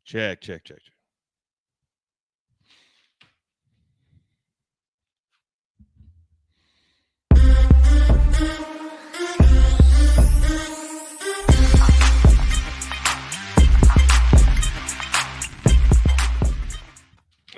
Check.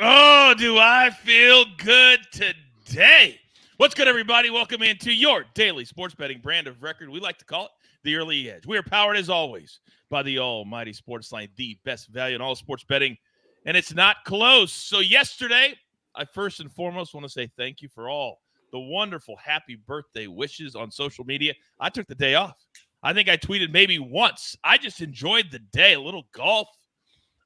Oh, do I feel good today? What's good, everybody? Welcome into your daily sports betting brand of record. We like to call it the Early Edge. We are powered, as always, by the almighty SportsLine, the best value in all sports betting, and it's not close. So yesterday, I first and foremost want to say thank you for all the wonderful happy birthday wishes on social media. I took the day off. I think I tweeted maybe once. I just enjoyed the day, a little golf,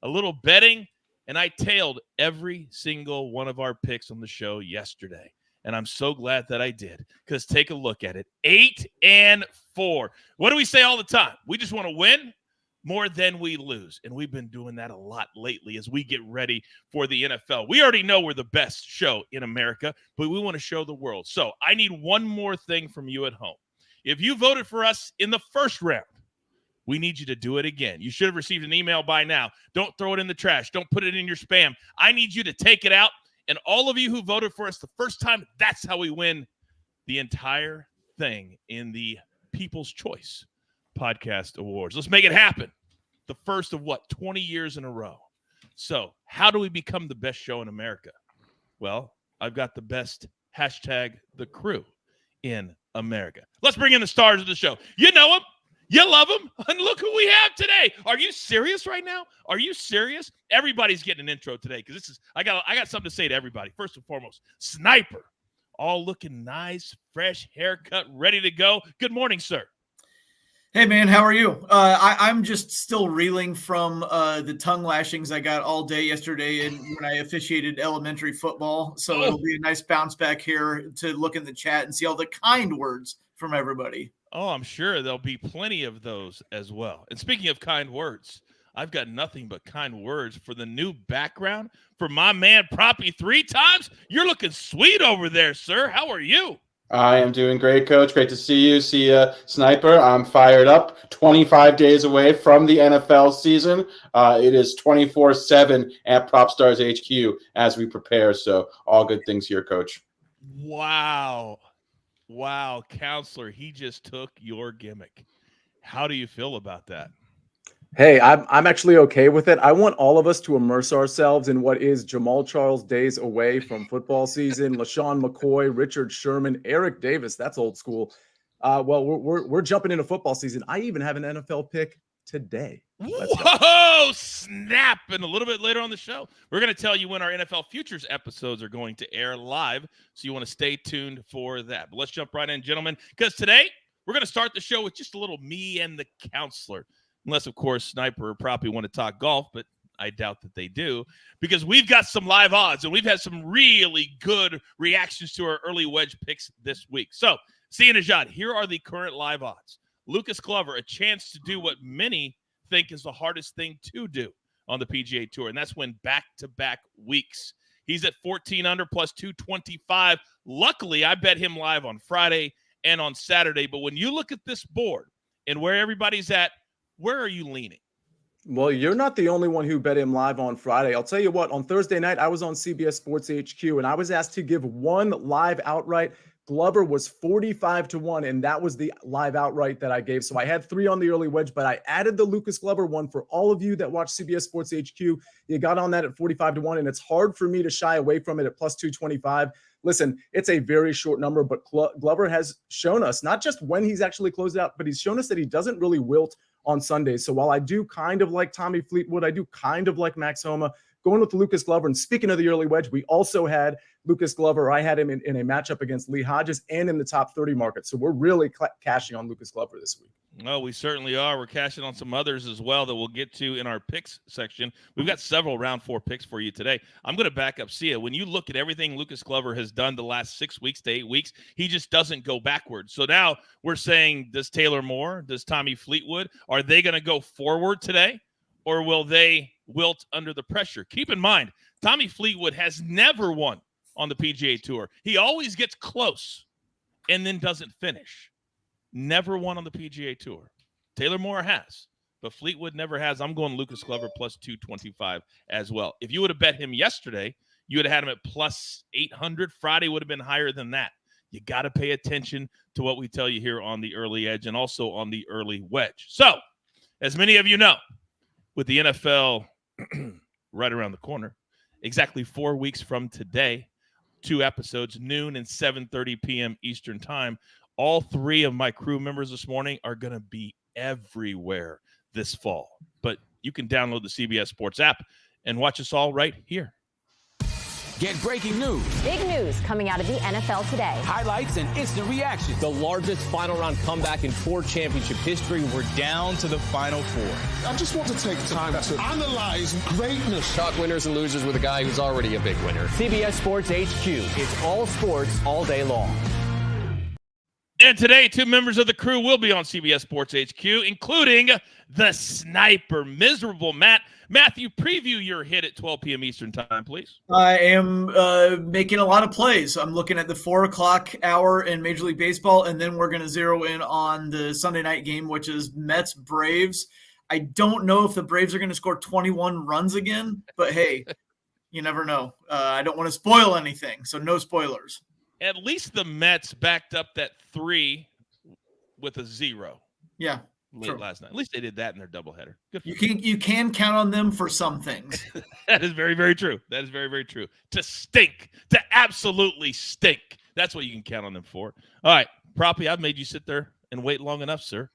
a little betting, and I tailed every single one of our picks on the show yesterday. And I'm so glad that I did, because take a look at it. 8-4. What do we say all the time? We just want to win more than we lose. And we've been doing that a lot lately as we get ready for the NFL. We already know we're the best show in America, but we want to show the world. So I need one more thing from you at home. If you voted for us in the first round, we need you to do it again. You should have received an email by now. Don't throw it in the trash. Don't put it in your spam. I need you to take it out. And all of you who voted for us the first time, that's how we win the entire thing in the People's Choice Podcast Awards. Let's make it happen. The first of 20 years in a row. So how do we become the best show in America? Well, I've got the best hashtag the crew in America. Let's bring in the stars of the show. You know them. You love them. And look who we have today. Are you serious right now? Are you serious? Everybody's getting an intro today, because this is I got something to say to everybody. First and foremost, Sniper, all looking nice, fresh haircut, ready to go. Good morning, sir. Hey, man, how are you? I'm just still reeling from the tongue lashings I got all day yesterday when I officiated elementary football. So It'll be a nice bounce back here to look in the chat and see all the kind words from everybody. Oh, I'm sure there'll be plenty of those as well. And speaking of kind words, I've got nothing but kind words for the new background for my man Proppy 3 times. You're looking sweet over there, sir. How are you? I am doing great, Coach. Great to see you. See you, Sniper. I'm fired up. 25 days away from the NFL season. It is 24/7 at Propstarz HQ as we prepare. So all good things here, Coach. Wow, counselor, he just took your gimmick. How do you feel about that? Hey, I'm actually okay with it. I want all of us to immerse ourselves in what is Jamal Charles days away from football season. LaShawn McCoy, Richard Sherman, Eric Davis. That's old school. Well, we're jumping into football season. I even have an NFL pick today. Whoa, snap. And a little bit later on the show, we're going to tell you when our NFL Futures episodes are going to air live. So you want to stay tuned for that. But let's jump right in, gentlemen, because today we're going to start the show with just a little me and the counselor. Unless, of course, Sniper or Proppy want to talk golf, but I doubt that they do, because we've got some live odds, and we've had some really good reactions to our early wedge picks this week. So, see, Nejad, here are the current live odds. Lucas Glover, a chance to do what many think is the hardest thing to do on the PGA Tour, and that's win back-to-back weeks. He's at 14 under plus 225. Luckily, I bet him live on Friday and on Saturday, but when you look at this board and where everybody's at, where are you leaning? Well, you're not the only one who bet him live on Friday. I'll tell you what, on Thursday night, I was on CBS Sports HQ, and I was asked to give one live outright. Glover was 45-1, and that was the live outright that I gave. So I had 3 on the early wedge, but I added the Lucas Glover one for all of you that watch CBS Sports HQ. You got on that at 45-1, and it's hard for me to shy away from it at plus 225. Listen, it's a very short number, but Glover has shown us, not just when he's actually closed out, but he's shown us that he doesn't really wilt on Sundays. So while I do kind of like Tommy Fleetwood, I do kind of like Max Homa, going with the Lucas Glover. And speaking of the early wedge, we also had Lucas Glover. I had him in a matchup against Lee Hodges and in the top 30 market. So we're really cashing on Lucas Glover this week. Oh, we certainly are. We're cashing on some others as well that we'll get to in our picks section. We've got several round 4 picks for you today. I'm going to back up Sia. When you look at everything Lucas Glover has done the last 6 weeks to 8 weeks, he just doesn't go backwards. So now we're saying, does Taylor Moore, does Tommy Fleetwood, are they going to go forward today, or will they wilt under the pressure? Keep in mind, Tommy Fleetwood has never won on the PGA Tour. He always gets close and then doesn't finish. Never won on the PGA Tour. Taylor Moore has. but Fleetwood never has. I'm going Lucas Glover plus 225 as well. If you would have bet him yesterday, you would have had him at plus 800. Friday would have been higher than that. You got to pay attention to what we tell you here on the early edge and also on the early wedge. So, as many of you know, with the NFL right around the corner, exactly 4 weeks from today, 2 episodes, noon and 7:30 p.m. Eastern time. All 3 of my crew members this morning are going to be everywhere this fall. But you can download the CBS Sports app and watch us all right here. Get breaking news. Big news coming out of the NFL today. Highlights and instant reactions. The largest final round comeback in 4 championship history. We're down to the final 4. I just want to take time to analyze greatness. Talk winners and losers with a guy who's already a big winner. CBS Sports HQ. It's all sports all day long. And today, 2 members of the crew will be on CBS Sports HQ, including the Sniper, Miserable Matt. Matthew, preview your hit at 12 p.m. Eastern time, please. I am making a lot of plays. I'm looking at the 4 o'clock hour in Major League Baseball, and then we're going to zero in on the Sunday night game, which is Mets-Braves. I don't know if the Braves are going to score 21 runs again, but hey, you never know. I don't want to spoil anything, so no spoilers. At least the Mets backed up that 3 with a 0. Yeah. Late last night. At least they did that in their doubleheader. Good for you can count on them for some things. That is very, very true. That is very, very true. To stink. To absolutely stink. That's what you can count on them for. All right. Proppy, I've made you sit there and wait long enough, sir.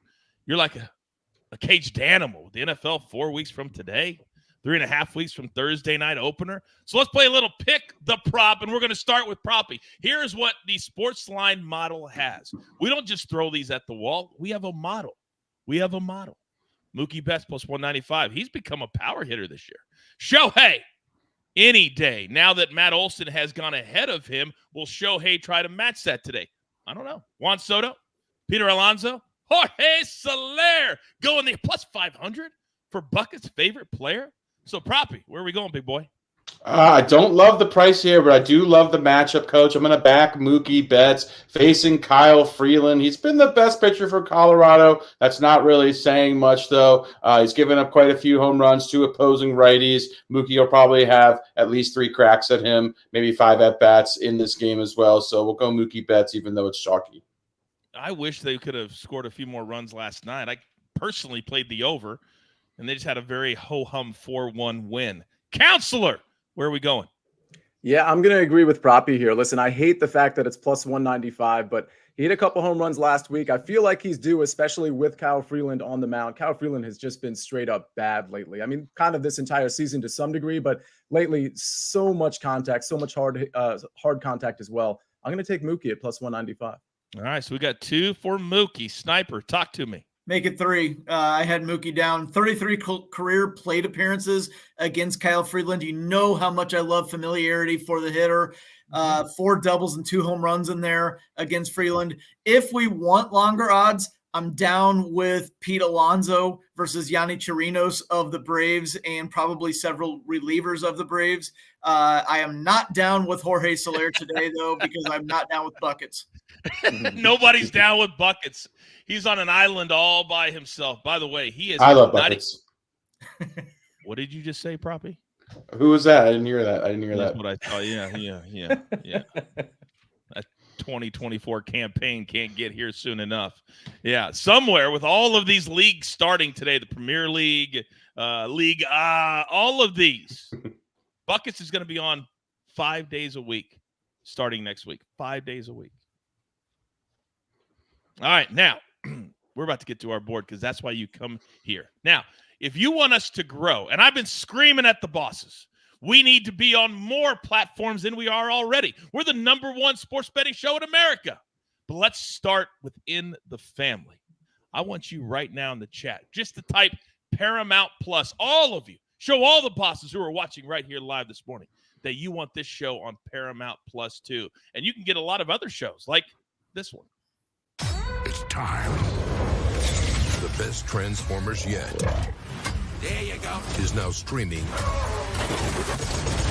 You're like a caged animal. The NFL 4 weeks from today. 3.5 weeks from Thursday night opener. So let's play a little pick the prop, and we're going to start with Proppy. Here's what the SportsLine model has. We don't just throw these at the wall. We have a model. Mookie Betts plus 195. He's become a power hitter this year. Shohei, any day. Now that Matt Olson has gone ahead of him, will Shohei try to match that today? I don't know. Juan Soto, Peter Alonso, Jorge Soler going there plus 500 for Bucket's favorite player. So, Proppy, where are we going, big boy? I don't love the price here, but I do love the matchup, Coach. I'm going to back Mookie Betts facing Kyle Freeland. He's been the best pitcher for Colorado. That's not really saying much, though. He's given up quite a few home runs to opposing righties. Mookie will probably have at least 3 cracks at him, maybe 5 at-bats in this game as well. So we'll go Mookie Betts, even though it's chalky. I wish they could have scored a few more runs last night. I personally played the over, and they just had a very ho-hum 4-1 win. Counselor, where are we going? Yeah, I'm going to agree with Proppy here. Listen, I hate the fact that it's plus 195, but he hit a couple home runs last week. I feel like he's due, especially with Kyle Freeland on the mound. Kyle Freeland has just been straight up bad lately. I mean, kind of this entire season to some degree, but lately so much contact, so much hard contact as well. I'm going to take Mookie at plus 195. All right, so we got 2 for Mookie. Sniper, talk to me. Make it 3. I had Mookie down. 33 career plate appearances against Kyle Freeland. You know how much I love familiarity for the hitter. 4 doubles and 2 home runs in there against Freeland. If we want longer odds, I'm down with Pete Alonso versus Yanni Chirinos of the Braves and probably several relievers of the Braves. I am not down with Jorge Soler today, though, because I'm not down with buckets. Nobody's down with buckets. He's on an island all by himself. By the way, he is. I love buckets. What did you just say, Proppy? Who was that? I didn't hear that. That's what I thought. Yeah. That 2024 campaign can't get here soon enough. Yeah, somewhere with all of these leagues starting today, the Premier League, all of these, buckets is going to be on 5 days a week starting next week. 5 days a week. All right, now we're about to get to our board because that's why you come here. Now, if you want us to grow, and I've been screaming at the bosses, we need to be on more platforms than we are already. We're the #1 sports betting show in America. But let's start within the family. I want you right now in the chat just to type Paramount Plus. All of you. Show all the bosses who are watching right here live this morning that you want this show on Paramount Plus too. And you can get a lot of other shows like this one. It's time. The best Transformers yet. There you go. Is now streaming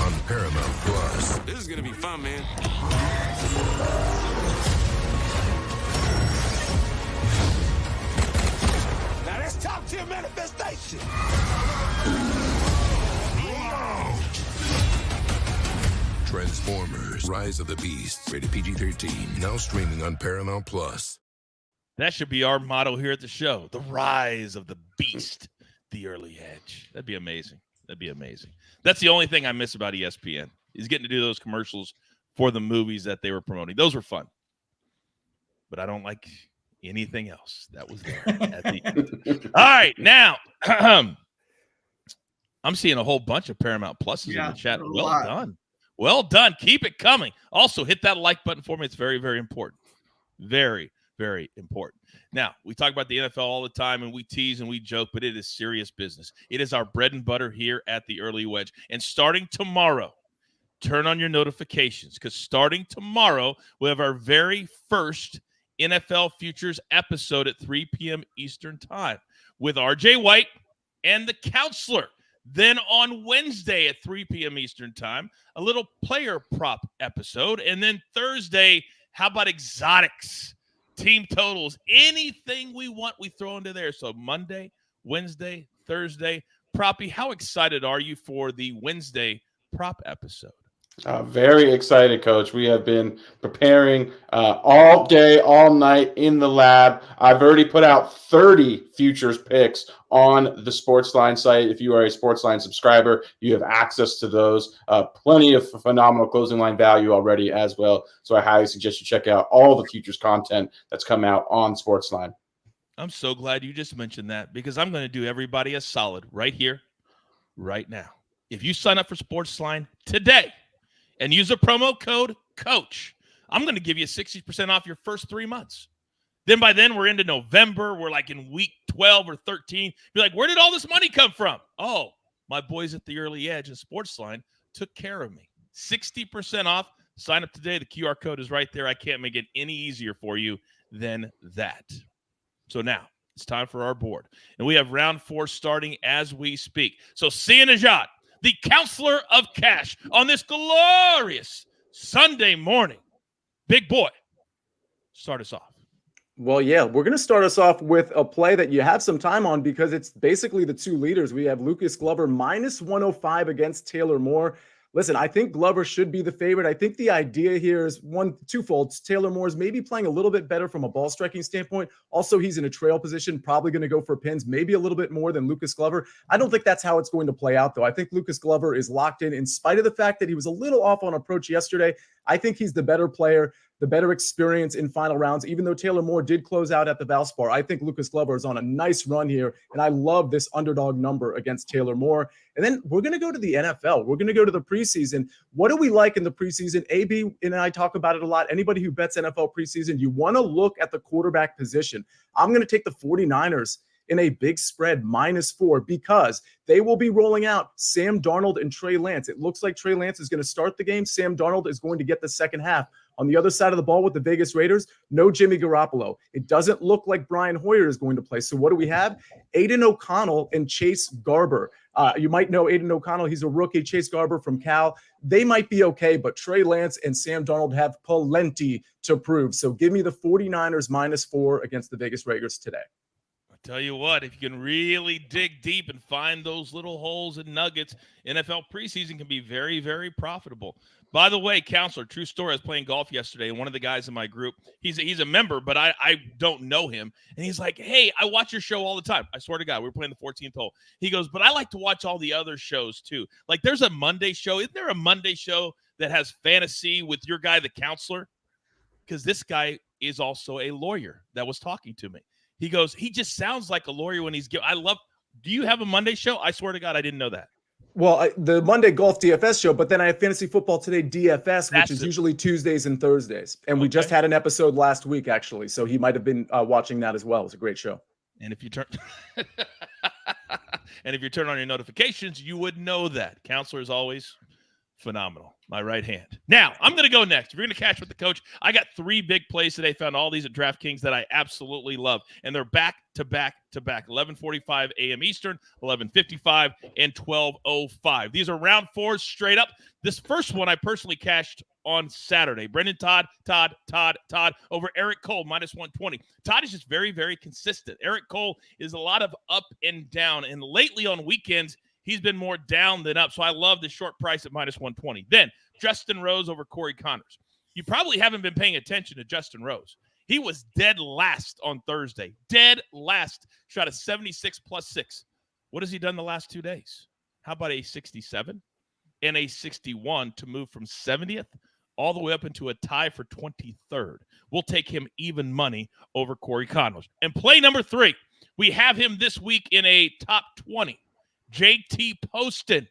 on Paramount Plus. This is going to be fun, man. Now that's Top tier manifestation. Transformers: Rise of the Beasts. Rated PG-13. Now streaming on Paramount Plus. That should be our motto here at the show. The rise of the beast, the early edge. That'd be amazing. That'd be amazing. That's the only thing I miss about ESPN is getting to do those commercials for the movies that they were promoting. Those were fun. But I don't like anything else that was there at the end. All right, now I'm seeing a whole bunch of Paramount Pluses in the chat. Well done. Well done. Keep it coming. Also, hit that like button for me. It's very, very important. Very, very important. Now, we talk about the NFL all the time, and we tease and we joke, but it is serious business. It is our bread and butter here at the Early Wedge. And starting tomorrow, turn on your notifications, because starting tomorrow, we have our very first NFL Futures episode at 3 p.m. Eastern Time with RJ White and the Counselor. Then on Wednesday at 3 p.m. Eastern Time, a little player prop episode. And then Thursday, how about exotics, team totals, anything we want, we throw into there. So Monday, Wednesday, Thursday. Proppy, how excited are you for the Wednesday prop episode? Very excited, Coach. We have been preparing all day, all night in the lab. I've already put out 30 futures picks on the SportsLine site. If you are a SportsLine subscriber, you have access to those. Plenty of phenomenal closing line value already as well. So I highly suggest you check out all the futures content that's come out on SportsLine. I'm so glad you just mentioned that, because I'm going to do everybody a solid right here, right now. If you sign up for SportsLine today, and use a promo code COACH, I'm going to give you 60% off your first 3 months. Then by then, we're into November. We're like in week 12 or 13. You're like, where did all this money come from? Oh, my boys at the Early Edge and SportsLine took care of me. 60% off. Sign up today. The QR code is right there. I can't make it any easier for you than that. So now it's time for our board. And we have round 4 starting as we speak. So Nejad, the Counselor of Cash, on this glorious Sunday morning. Big boy, start us off. Well, yeah, we're going to start us off with a play that you have some time on, because it's basically the two leaders. We have Lucas Glover minus 105 against Taylor Moore. Listen, I think Glover should be the favorite. I think the idea here is twofold. Taylor Moore's maybe playing a little bit better from a ball striking standpoint. Also, he's in a trail position, probably going to go for pins, maybe a little bit more than Lucas Glover. I don't think that's how it's going to play out, though. I think Lucas Glover is locked in spite of the fact that he was a little off on approach yesterday. I think he's the better player, the better experience in final rounds. Even though Taylor Moore did close out at the Valspar, I think Lucas Glover is on a nice run here, and I love this underdog number against Taylor Moore. And then we're going to go to the NFL. We're going to go to the preseason. What do we like in the preseason? AB and I talk about it a lot. Anybody who bets NFL preseason, you want to look at the quarterback position. I'm going to take the 49ers in a big spread -4, because they will be rolling out Sam Darnold and Trey Lance. It looks like Trey Lance is going to start the game. Sam Darnold is going to get the second half. On the other side of the ball with the Vegas Raiders, no Jimmy Garoppolo. It doesn't look like Brian Hoyer is going to play. So what do we have? Aiden O'Connell and Chase Garber. You might know Aiden O'Connell. He's a rookie. Chase Garber from Cal. They might be okay, but Trey Lance and Sam Darnold have plenty to prove. So give me the 49ers -4 against the Vegas Raiders today. Tell you what, if you can really dig deep and find those little holes and nuggets, NFL preseason can be very, very profitable. By the way, Counselor, true story, I was playing golf yesterday, and one of the guys in my group, he's a member, but I don't know him. And he's like, hey, I watch your show all the time. I swear to God, we were playing the 14th hole. He goes, but I like to watch all the other shows too. Like, there's a Monday show. Isn't there a Monday show that has fantasy with your guy, the Counselor? Because this guy is also a lawyer that was talking to me. He goes, he just sounds like a lawyer when he's – do you have a Monday show? I swear to God, I didn't know that. Well, the Monday Golf DFS show, but then I have Fantasy Football Today DFS, which is usually Tuesdays and Thursdays. And we just had an episode last week, actually. So he might have been watching that as well. It was a great show. And if you turn on your notifications, you would know that. Counselor is always Phenomenal. My right hand. Now, I'm going to go next. If you're going to cash with the coach, I got 3 big plays today. Found all these at DraftKings that I absolutely love. And they're back to back to back. 11:45 a.m. Eastern, 11:55, and 12:05. These are round 4 straight up. This first one I personally cashed on Saturday. Brendan Todd over Eric Cole, -120. Todd is just very, very consistent. Eric Cole is a lot of up and down. And lately on weekends, he's been more down than up, so I love the short price at -120. Then, Justin Rose over Corey Connors. You probably haven't been paying attention to Justin Rose. He was dead last on Thursday. Dead last. Shot a 76 +6. What has he done the last 2 days? How about a 67 and a 61 to move from 70th all the way up into a tie for 23rd? We'll take him even money over Corey Connors. And play number 3, we have him this week in a top 20. JT Poston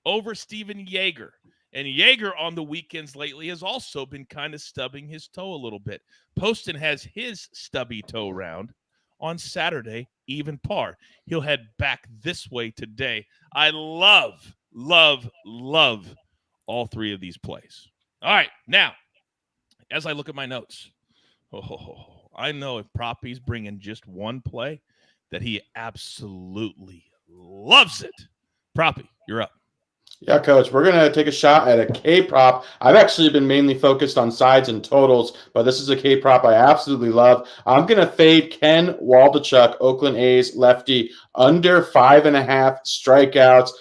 over Steven Yeager. And Yeager on the weekends lately has also been kind of stubbing his toe a little bit. Poston has his stubby toe round on Saturday, even par. He'll head back this way today. I love all 3 of these plays. All right, now, as I look at my notes, I know if Proppy's bringing just one play that he absolutely loves it. Proppy, you're up. Yeah, Coach, we're going to take a shot at a K-prop. I've actually been mainly focused on sides and totals, but this is a K-prop I absolutely love. I'm going to fade Ken Waldichuk, Oakland A's lefty, under 5.5 strikeouts.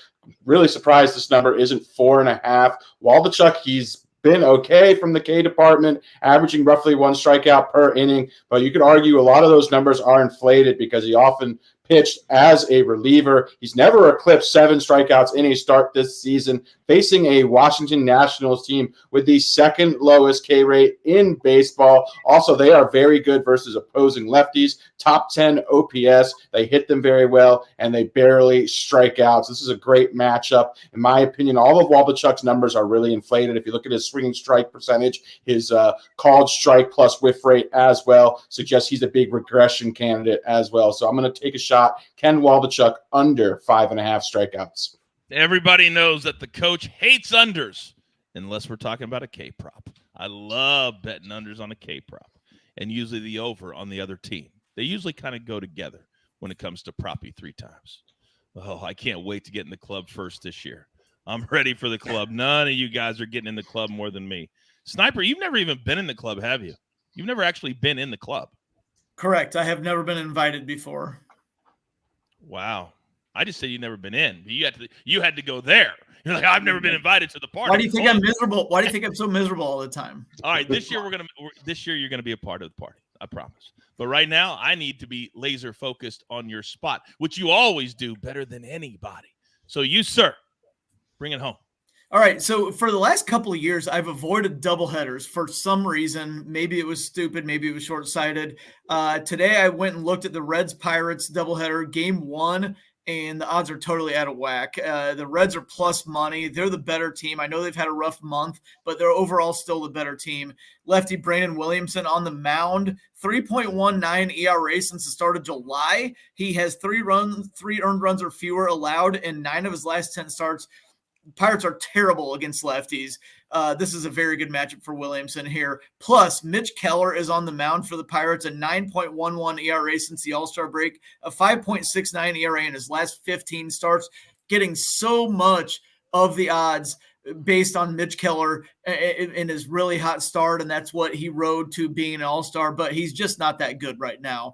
Really surprised this number isn't 4.5. Waldichuk, he's been okay from the K department, averaging roughly 1 strikeout per inning, but you could argue a lot of those numbers are inflated because he often pitched as a reliever. He's never eclipsed 7 strikeouts in a start this season, facing a Washington Nationals team with the 2nd lowest K rate in baseball. Also, they are very good versus opposing lefties. Top 10 OPS. They hit them very well, and they barely strike out. So this is a great matchup. In my opinion, all of Waldichuk's numbers are really inflated. If you look at his swinging strike percentage, his called strike plus whiff rate as well suggests he's a big regression candidate as well. So I'm going to take a shot. Ken Waldichuk under 5.5 strikeouts. Everybody knows that the coach hates unders unless we're talking about a K-prop. I love betting unders on a K-prop and usually the over on the other team. They usually kind of go together when it comes to proppy 3 times. Oh, I can't wait to get in the club first this year. I'm ready for the club. None of you guys are getting in the club more than me. Sniper, you've never even been in the club, have you? You've never actually been in the club. Correct. I have never been invited before. Wow. I just said you've never been in. You had to go there. You're like, I've never been invited to the party. Why do you think I'm miserable? Why do you think I'm so miserable all the time? All right, this year you're gonna be a part of the party. I promise. But right now, I need to be laser focused on your spot, which you always do better than anybody. So you, sir, bring it home. All right, so for the last couple of years, I've avoided doubleheaders for some reason. Maybe it was stupid. Maybe it was short-sighted. Today, I went and looked at the Reds-Pirates doubleheader, game 1, and the odds are totally out of whack. The Reds are plus money. They're the better team. I know they've had a rough month, but they're overall still the better team. Lefty Brandon Williamson on the mound, 3.19 ERA since the start of July. He has 3 earned runs or fewer allowed in 9 of his last 10 starts. Pirates are terrible against lefties. This is a very good matchup for Williamson here. Plus, Mitch Keller is on the mound for the Pirates, a 9.11 ERA since the All-Star break, a 5.69 ERA in his last 15 starts, getting so much of the odds based on Mitch Keller in his really hot start, and that's what he rode to being an all-star, but he's just not that good right now.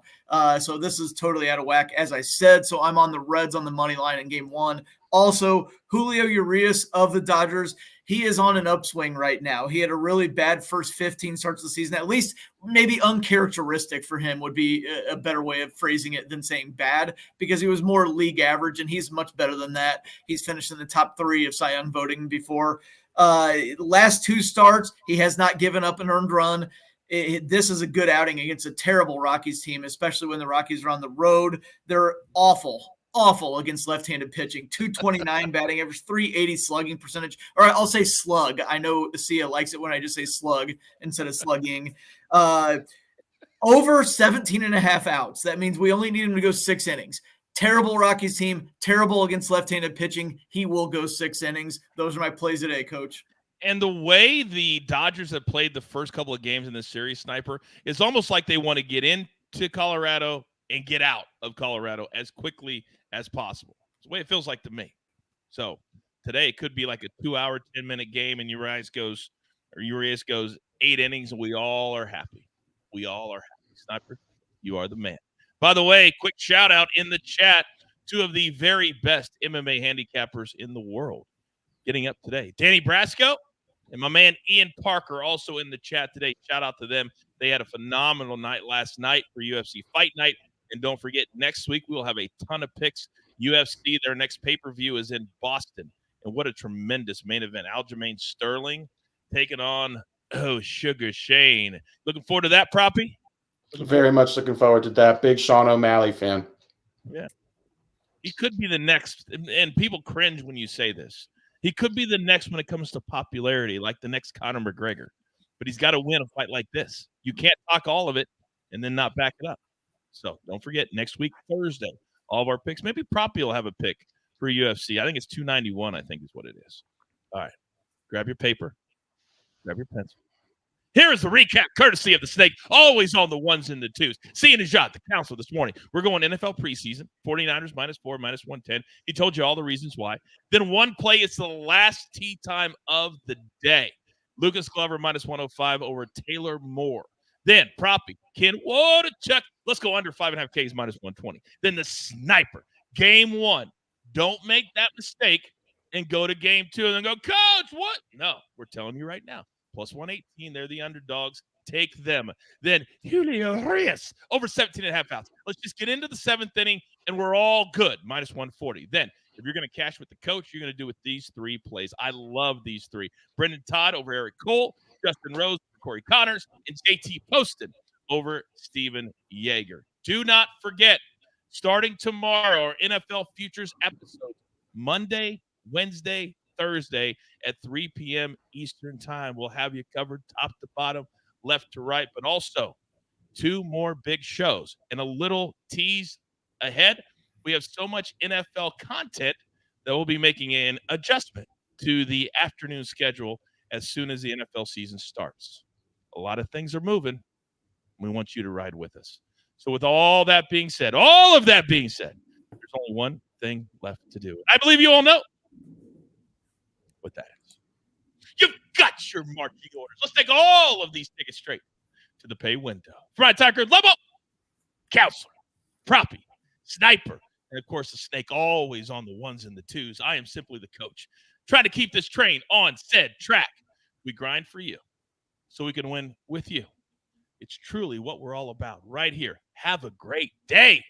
So this is totally out of whack, as I said. So I'm on the Reds on the money line in game 1. Also, Julio Urias of the Dodgers, he is on an upswing right now. He had a really bad first 15 starts of the season. At least maybe uncharacteristic for him would be a better way of phrasing it than saying bad, because he was more league average, and he's much better than that. He's finished in the top 3 of Cy Young voting before. Last 2 starts, he has not given up an earned run. This is a good outing against a terrible Rockies team, especially when the Rockies are on the road. They're awful against left-handed pitching. 229 batting average, 380 slugging percentage. Or I'll say slug. I know Sia likes it when I just say slug instead of slugging. Over 17.5 outs. That means we only need him to go 6 innings. Terrible Rockies team, terrible against left-handed pitching. He will go 6 innings. Those are my plays today, Coach. And the way the Dodgers have played the first couple of games in this series, Sniper, it's almost like they want to get into Colorado and get out of Colorado as quickly as possible. It's the way it feels like to me. So today it could be like a 2-hour, 10-minute game, and Urias goes 8 innings, and we all are happy. We all are happy. Sniper, you are the man. By the way, quick shout out in the chat, 2 of the very best MMA handicappers in the world getting up today. Danny Brasco and my man Ian Parker also in the chat today. Shout out to them. They had a phenomenal night last night for UFC Fight Night. And don't forget, next week we will have a ton of picks. UFC, their next pay-per-view is in Boston. And what a tremendous main event. Aljamain Sterling taking on, Sugar Shane. Looking forward to that, Proppy? Very much looking forward to that. Big Sean O'Malley fan. Yeah. He could be the next, and people cringe when you say this. He could be the next when it comes to popularity, like the next Conor McGregor. But he's got to win a fight like this. You can't talk all of it and then not back it up. So don't forget, next week, Thursday, all of our picks. Maybe Proppy will have a pick for UFC. I think it's 291, I think is what it is. All right. Grab your paper. Grab your pencil. Here is the recap, courtesy of the Snake, always on the ones and the twos. See Nejad, the counselor this morning. We're going NFL preseason, 49ers -4, -110. He told you all the reasons why. Then one play, it's the last tee time of the day. Lucas Glover -105 over Taylor Moore. Then Proppy, Ken Wodachuk. Let's go under 5.5 Ks -120. Then the Sniper, game 1. Don't make that mistake and go to game 2 and then go, Coach, what? No, we're telling you right now. +118, they're the underdogs. Take them. Then Julio Reyes over 17.5 outs. Let's just get into the 7th inning, and we're all good. -140. Then, if you're going to cash with the coach, you're going to do with these 3 plays. I love these 3. Brendan Todd over Eric Cole, Justin Rose over Corey Connors, and JT Poston over Steven Yeager. Do not forget, starting tomorrow, our NFL Futures episodes, Monday, Wednesday, Thursday at 3 p.m. Eastern time. We'll have you covered top to bottom, left to right, but also 2 more big shows and a little tease ahead. We have so much NFL content that we'll be making an adjustment to the afternoon schedule as soon as the NFL season starts. A lot of things are moving. We want you to ride with us. So with all of that being said, there's only one thing left to do. I believe you all know what that is. You've got your marching orders. Let's take all of these tickets straight to the pay window. For my Tucker, Lobo, Counselor, Proppy, Sniper, and of course the Snake, always on the ones and the twos. I am simply the coach, trying to keep this train on said track. We grind for you so we can win with you. It's truly what we're all about right here. Have a great day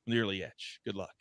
on the early edge. Good luck.